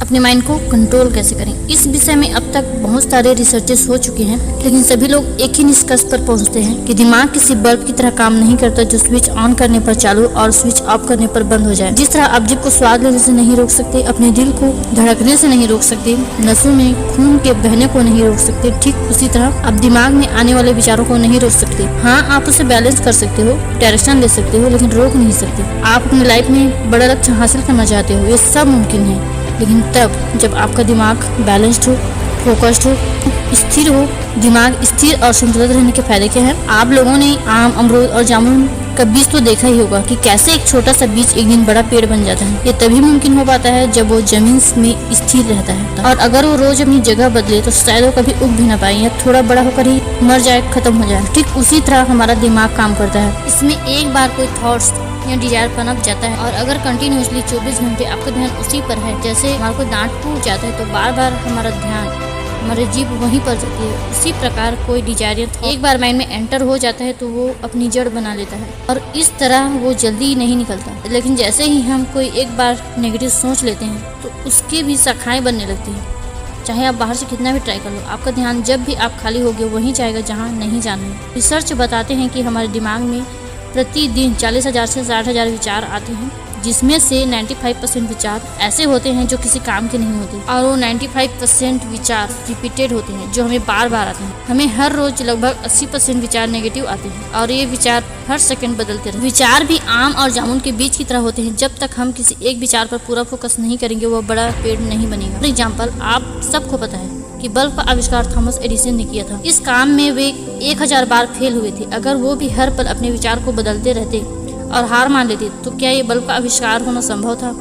अपने माइंड को कंट्रोल कैसे करें। इस विषय में अब तक बहुत सारे रिसर्चेस हो चुके हैं, लेकिन सभी लोग एक ही निष्कर्ष पर पहुंचते हैं कि दिमाग किसी बल्ब की तरह काम नहीं करता जो स्विच ऑन करने पर चालू और स्विच ऑफ करने पर बंद हो जाए। जिस तरह आप जीभ को स्वाद लेने से नहीं रोक सकते, अपने दिल को धड़कने से नहीं रोक सकते, नसों में खून के बहने को नहीं रोक सकते, ठीक उसी तरह आप दिमाग में आने वाले विचारों को नहीं रोक सकते। हाँ, आप उसे बैलेंस कर सकते हो, डायरेक्शन दे सकते हो, लेकिन रोक नहीं सकते। आप अपनी लाइफ में बड़ा लक्ष्य हासिल करना चाहते हो, ये सब मुमकिन है, लेकिन तब जब आपका दिमाग बैलेंस्ड हो, फोकस्ड हो, स्थिर हो। दिमाग स्थिर और संतुलित रहने के फायदे क्या हैं? आप लोगों ने आम, अमरूद और जामुन का बीज तो देखा ही होगा कि कैसे एक छोटा सा बीज एक दिन बड़ा पेड़ बन जाता है। ये तभी मुमकिन हो पाता है जब वो जमीन में स्थिर रहता है, और अगर वो रोज अपनी जगह बदले तो शायद वो कभी उग भी ना पाए या थोड़ा बड़ा होकर ही मर जाए, खत्म हो जाए। ठीक उसी तरह हमारा दिमाग काम करता है। इसमें एक बार कोई थॉट्स या डिजायर पनप जाता है, और अगर कंटिन्यूसली 24 घंटे आपका ध्यान उसी पर है, जैसे हमारे को दांत टूट जाता है तो बार बार हमारा ध्यान, हमारी जीभ वहीं पर जाती है, उसी प्रकार कोई डिजायर एक बार माइंड में एंटर हो जाता है तो वो अपनी जड़ बना लेता है, और इस तरह वो जल्दी नहीं निकलता। लेकिन जैसे ही हम कोई एक बार नेगेटिव सोच लेते हैं तो उसकी भी शाखाएं बनने लगती हैं। चाहे आप बाहर से कितना भी ट्राई कर लो, आपका ध्यान जब भी आप खाली होगे वहीं जाएगा जहाँ नहीं जाना है। रिसर्च बताते हैं कि हमारे दिमाग में प्रतिदिन 40,000 से 60,000 विचार आते हैं, जिसमें से 95% विचार ऐसे होते हैं जो किसी काम के नहीं होते, और वो 95% विचार रिपीटेड होते हैं जो हमें बार बार आते हैं। हमें हर रोज लगभग 80% विचार नेगेटिव आते हैं, और ये विचार हर सेकंड बदलते रहते हैं। विचार भी आम और जामुन के बीच की तरह होते हैं। जब तक हम किसी एक विचार पर पूरा फोकस नहीं करेंगे वह बड़ा पेड़ नहीं बनेगा। फॉर एग्जाम्पल, आप सबको पता है कि बल्ब का आविष्कार थॉमस एडिसन ने किया था। इस काम में वे 1000 बार फेल हुए थे। अगर वो भी हर पल अपने विचार को बदलते रहते और हार मान लेते तो क्या ये बल्ब का आविष्कार होना संभव था?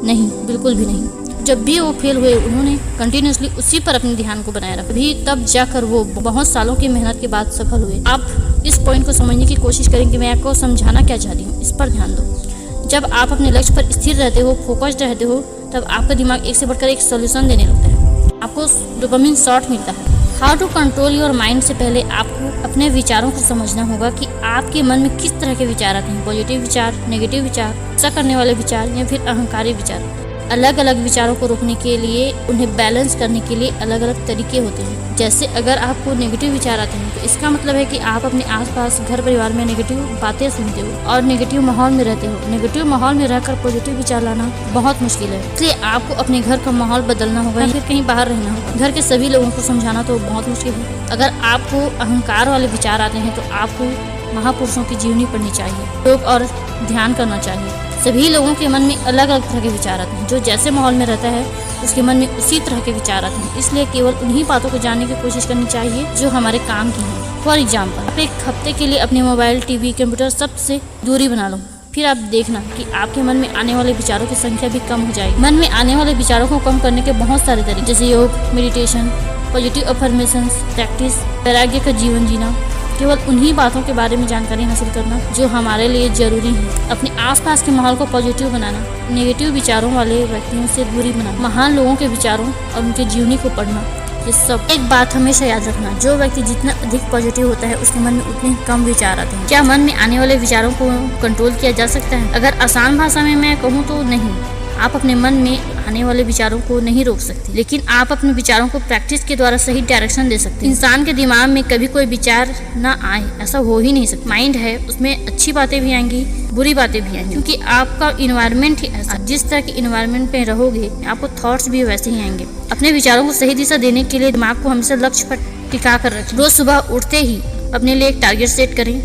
नहीं, बिल्कुल भी नहीं। जब भी वो फेल हुए उन्होंने कंटिन्यूसली उसी पर अपने ध्यान को बनाए रखा, भी तब जाकर वो बहुत सालों की मेहनत के बाद सफल हुए। आप इस पॉइंट को समझने की कोशिश करें कि मैं आपको समझाना क्या चाहती हूँ, इस पर ध्यान दो। जब आप अपने लक्ष्य पर स्थिर रहते हो, फोकस्ड रहते हो, तब आपका दिमाग एक से बढ़कर एक सोल्यूशन देने लगता है। आपको डोपामिन शॉट मिलता है। How to control your mind से पहले आपको अपने विचारों को समझना होगा कि आपके मन में किस तरह के विचार आते हैं। पॉजिटिव विचार, नेगेटिव विचार, गुस्सा करने वाले विचार या फिर अहंकारी विचार। अलग अलग विचारों को रोकने के लिए, उन्हें बैलेंस करने के लिए अलग अलग तरीके होते हैं। जैसे अगर आपको नेगेटिव विचार आते हैं तो इसका मतलब है कि आप अपने आसपास, घर परिवार में नेगेटिव बातें सुनते हो और नेगेटिव माहौल में रहते हो। नेगेटिव माहौल में रहकर पॉजिटिव विचार लाना बहुत मुश्किल है, इसलिए आपको अपने घर का माहौल बदलना होगा या फिर कहीं बाहर रहना होगा। घर के सभी लोगों को समझाना तो बहुत मुश्किल है। अगर आपको अहंकार वाले विचार आते हैं तो आपको महापुरुषों की जीवनी पढ़नी चाहिए, योग और ध्यान करना चाहिए। सभी लोगों के मन में अलग अलग तरह के विचार आते हैं। जो जैसे माहौल में रहता है उसके मन में उसी तरह के विचार आते हैं, इसलिए केवल उन्हीं बातों को जानने की कोशिश करनी चाहिए जो हमारे काम की हैं। फॉर एग्जाम्पल, आप एक हफ्ते के लिए अपने मोबाइल, टीवी, कंप्यूटर सब से दूरी बना लो। फिर आप देखना कि आपके मन में आने वाले विचारों की संख्या भी कम हो जाएगी। मन में आने वाले विचारों को कम करने के बहुत सारे तरीके, जैसे योग, मेडिटेशन, पॉजिटिव अफर्मेशंस प्रैक्टिस, वैराग्य का जीवन जीना, केवल उन्हीं बातों के बारे में जानकारी हासिल करना जो हमारे लिए जरूरी है। अपने आसपास के माहौल को पॉजिटिव बनाना, नेगेटिव विचारों वाले व्यक्तियों से दूरी बनाना, महान लोगों के विचारों और उनके जीवनी को पढ़ना, ये सब। एक बात हमेशा याद रखना, जो व्यक्ति जितना अधिक पॉजिटिव होता है उसके मन में उतने कम विचार आते हैं। क्या मन में आने वाले विचारों को कंट्रोल किया जा सकता है? अगर आसान भाषा में मैं कहूँ तो नहीं। आप अपने मन में आने वाले विचारों को नहीं रोक सकते, लेकिन आप अपने विचारों को प्रैक्टिस के द्वारा सही डायरेक्शन दे सकते हैं। इंसान के दिमाग में कभी कोई विचार ना आए, ऐसा हो ही नहीं सकता। माइंड है, उसमें अच्छी बातें भी आएंगी, बुरी बातें भी आएंगी, क्योंकि आपका इन्वायरमेंट ही ऐसा। जिस तरह के इन्वायरमेंट में रहोगे आपको थॉट्स भी वैसे ही आएंगे। अपने विचारों को सही दिशा देने के लिए दिमाग को हमेशा लक्ष्य पर टिका कर रखें। रोज सुबह उठते ही अपने लिए एक टारगेट सेट करें।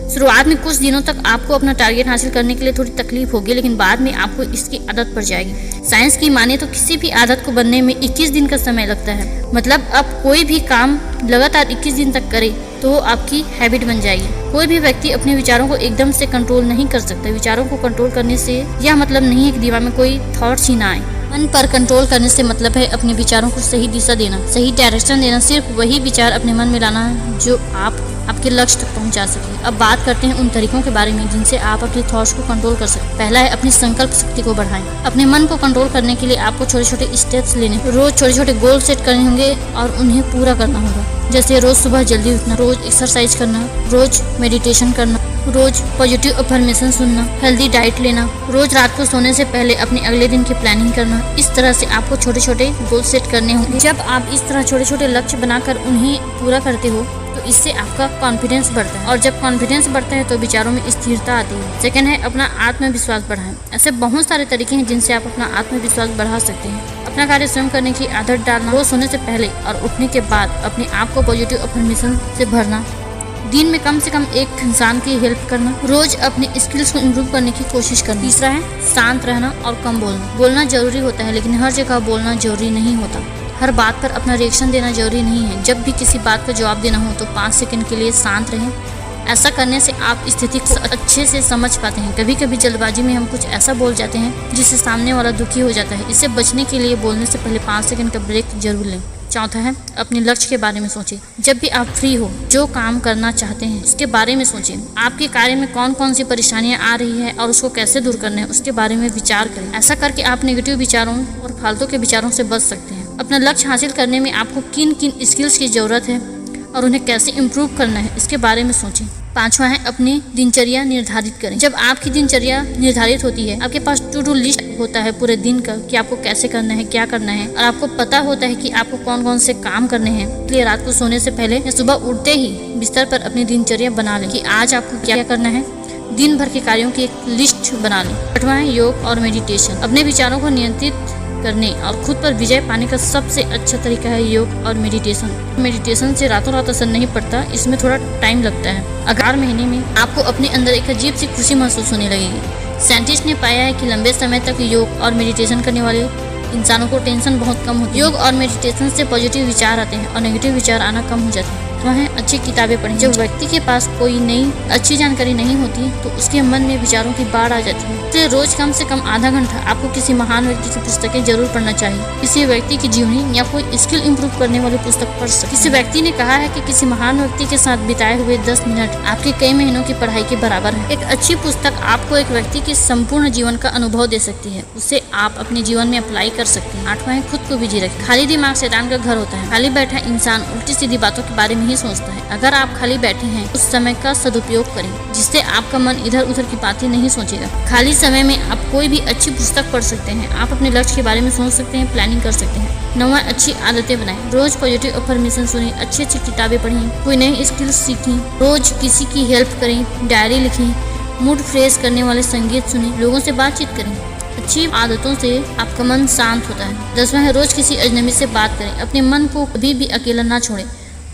शुरुआत में कुछ दिनों तक आपको अपना टारगेट हासिल करने के लिए थोड़ी तकलीफ होगी, लेकिन बाद में आपको इसकी आदत पड़ जाएगी। साइंस की माने तो किसी भी आदत को बनने में 21 दिन का समय लगता है। मतलब अब कोई भी काम लगातार 21 दिन तक करे तो वो आपकी हैबिट बन जाएगी। कोई भी व्यक्ति अपने विचारों को एकदम से कंट्रोल नहीं कर सकता। विचारों को कंट्रोल करने से यह मतलब नहीं है कि दिमाग में कोई थॉट्स ही ना आए। मन पर कंट्रोल करने से मतलब है अपने विचारों को सही दिशा देना, सही डायरेक्शन देना। सिर्फ वही विचार अपने मन में लाना जो आपके लक्ष्य तक पहुंचा सके। अब बात करते हैं उन तरीकों के बारे में जिनसे आप अपने थॉट्स को कंट्रोल कर सकते हैं। पहला है अपनी संकल्प शक्ति को बढ़ाएं। अपने मन को कंट्रोल करने के लिए आपको छोटे छोटे स्टेप्स लेने, रोज छोटे छोटे गोल सेट करने होंगे और उन्हें पूरा करना होगा। जैसे रोज सुबह जल्दी उठना, रोज एक्सरसाइज करना, रोज मेडिटेशन करना, रोज पॉजिटिव अफर्मेशन सुनना, हेल्दी डाइट लेना, रोज रात को सोने से पहले अपने अगले दिन की प्लानिंग करना। इस तरह से आपको छोटे छोटे गोल सेट करने होंगे। जब आप इस तरह छोटे छोटे लक्ष्य बनाकर उन्हें पूरा करते हो तो इससे आपका कॉन्फिडेंस बढ़ता है, और जब कॉन्फिडेंस बढ़ता है तो विचारों में स्थिरता आती है। सेकंड है अपना आत्मविश्वास बढ़ाएं। ऐसे बहुत सारे तरीके हैं जिनसे आप अपना आत्मविश्वास बढ़ा सकते हैं। अपना कार्य स्वयं करने की आदत डालना, रोज सोने से पहले और उठने के बाद अपने आप को पॉजिटिव अफर्मेशन से भरना, दिन में कम से कम एक इंसान की हेल्प करना, रोज अपने स्किल्स को इम्प्रूव करने की कोशिश करना। तीसरा है शांत रहना और कम बोलना। बोलना जरूरी होता है लेकिन हर जगह बोलना जरूरी नहीं होता। हर बात पर अपना रिएक्शन देना जरूरी नहीं है। जब भी किसी बात का जवाब देना हो तो 5 सेकंड के लिए शांत रहें। ऐसा करने से आप स्थिति को अच्छे से समझ पाते हैं। कभी कभी जल्दबाजी में हम कुछ ऐसा बोल जाते हैं जिससे सामने वाला दुखी हो जाता है। इससे बचने के लिए बोलने से पहले 5 सेकंड का ब्रेक जरूर लें। चौथा है अपने लक्ष्य के बारे में सोचें। जब भी आप फ्री हो, जो काम करना चाहते हैं उसके बारे में सोचें। आपके कार्य में कौन कौन सी परेशानियां आ रही है और उसको कैसे दूर करना है उसके बारे में विचार करें। ऐसा करके आप नेगेटिव विचारों और फालतू के विचारों से बच सकते हैं। अपना लक्ष्य हासिल करने में आपको किन किन स्किल्स की जरूरत है और उन्हें कैसे इम्प्रूव करना है इसके बारे में सोचें। पांचवा है अपनी दिनचर्या निर्धारित करें। जब आपकी दिनचर्या निर्धारित होती है, आपके पास टू डू लिस्ट होता है पूरे दिन का कि आपको कैसे करना है, क्या करना है, और आपको पता होता है कि आपको कौन कौन से काम करने हैं, इसलिए रात को सोने से पहले या सुबह उठते ही बिस्तर पर अपनी दिनचर्या बना लें कि आज आपको क्या करना है। दिन भर के कार्यों की एक लिस्ट बना लें। आठवां है योग और मेडिटेशन। अपने विचारों को नियंत्रित करने और खुद पर विजय पाने का सबसे अच्छा तरीका है योग और मेडिटेशन। मेडिटेशन से रातों रात असर नहीं पड़ता, इसमें थोड़ा टाइम लगता है। अगले महीने में आपको अपने अंदर एक अजीब सी खुशी महसूस होने लगेगी। साइंटिस्ट ने पाया है कि लंबे समय तक योग और मेडिटेशन करने वाले इंसानों को टेंशन बहुत कम होती है। योग और मेडिटेशन से पॉजिटिव विचार आते हैं और नेगेटिव विचार आना कम हो जाते हैं। वह अच्छी किताबें पढ़ें। जब व्यक्ति के पास कोई नई अच्छी जानकारी नहीं होती तो उसके मन में विचारों की बाढ़ आ जाती है। इसलिए रोज कम से कम आधा घंटा आपको किसी महान व्यक्ति की पुस्तकें जरूर पढ़ना चाहिए। किसी व्यक्ति की जीवनी या कोई स्किल इंप्रूव करने वाली पुस्तक पढ़ सकते। किसी व्यक्ति ने कहा है कि किसी महान व्यक्ति के साथ बिताए हुए 10 मिनट आपके कई महीनों की पढ़ाई के बराबर है। एक अच्छी पुस्तक आपको एक व्यक्ति के संपूर्ण जीवन का अनुभव दे सकती है, उसे आप अपने जीवन में अप्लाई कर सकते हैं। आठवां है खुद को बिजी रखें। खाली दिमाग शैतान का घर होता है। खाली बैठा इंसान उल्टी सीधी बातों के बारे में ही सोचता है। अगर आप खाली बैठे हैं उस समय का सदुपयोग करें जिससे आपका मन इधर उधर की बातें नहीं सोचेगा। खाली समय में आप कोई भी अच्छी पुस्तक पढ़ सकते हैं। आप अपने लक्ष्य के बारे में सोच सकते हैं, प्लानिंग कर सकते हैं। 9वां अच्छी आदतें बनाएं। रोज पॉजिटिव अफर्मेशन सुनें, अच्छी अच्छी किताबें पढ़ें, कोई नई स्किल्स सीखें, रोज किसी की हेल्प करें, डायरी लिखें, मूड फ्रेश करने वाले संगीत सुनें, लोगों से बातचीत करें। अच्छी आदतों से आपका मन शांत होता है। 10वां है रोज किसी अजनबी से बात करें। अपने मन को कभी भी अकेला ना छोड़ें,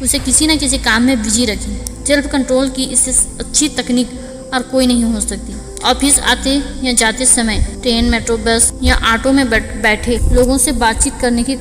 उसे किसी न किसी काम में बिजी रखें। सेल्फ कंट्रोल की इससे अच्छी तकनीक और कोई नहीं हो सकती। ऑफिस आते या जाते समय ट्रेन, मेट्रो, बस या ऑटो में बैठे लोगों से बातचीत करने की